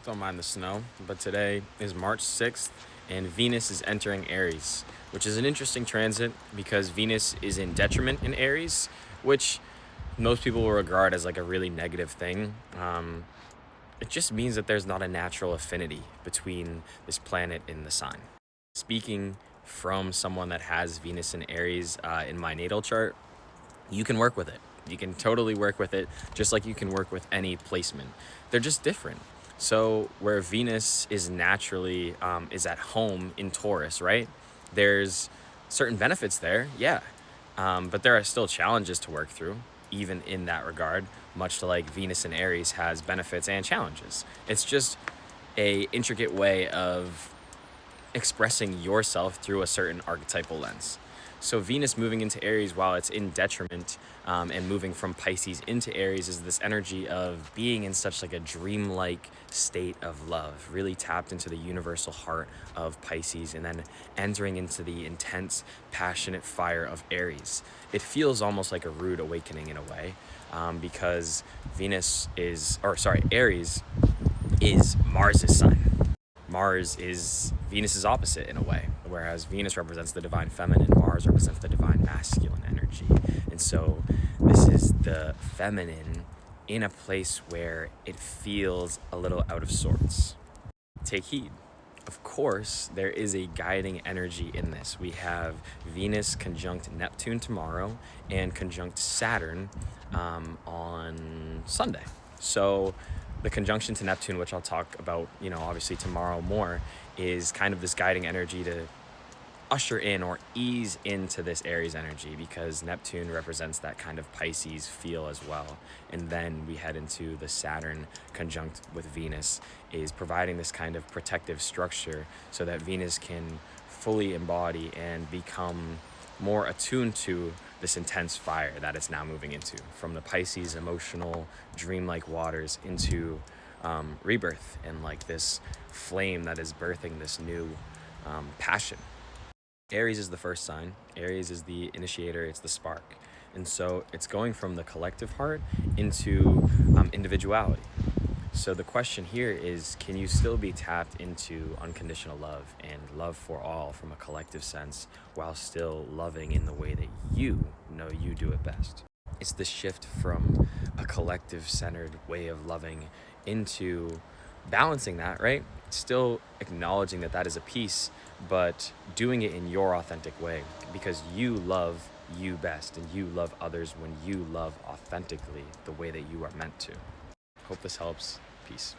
Don't mind the snow, but today is March 6th and Venus is entering Aries, which is an interesting transit because Venus is in detriment in Aries, which most people will regard as like a really negative thing. It just means that there's not a natural affinity between this planet and the sign. Speaking from someone that has Venus in Aries in my natal chart, you can work with it. You can totally work with it, just like you can work with any placement. They're just different. So where Venus is naturally is at home in Taurus, right? There's certain benefits there, yeah, but there are still challenges to work through, even in that regard. Much to like Venus in Aries has benefits and challenges. It's just a intricate way of expressing yourself through a certain archetypal lens. So Venus moving into Aries while it's in detriment and moving from Pisces into Aries is this energy of being in such like a dreamlike state of love, really tapped into the universal heart of Pisces and then entering into the intense, passionate fire of Aries. It feels almost like a rude awakening in a way because Aries is Mars's sign. Mars is Venus's opposite in a way, whereas Venus represents the divine feminine, Mars represents the divine masculine energy. And so this is the feminine in a place where it feels a little out of sorts. Take heed. Of course, there is a guiding energy in this. We have Venus conjunct Neptune tomorrow and conjunct Saturn on Sunday. So the conjunction to Neptune, which I'll talk about, obviously tomorrow more, is kind of this guiding energy to usher in or ease into this Aries energy because Neptune represents that kind of Pisces feel as well. And then we head into the Saturn conjunct with Venus is providing this kind of protective structure so that Venus can fully embody and become more attuned to this intense fire that it's now moving into, from the Pisces emotional dreamlike waters into rebirth and like this flame that is birthing this new passion. Aries is the first sign. Aries is the initiator, it's the spark. And so it's going from the collective heart into individuality. So the question here is, can you still be tapped into unconditional love and love for all from a collective sense while still loving in the way that you know you do it best? It's the shift from a collective centered way of loving into balancing that, right? Still acknowledging that that is a piece, but doing it in your authentic way because you love you best and you love others when you love authentically the way that you are meant to. Hope this helps. Peace.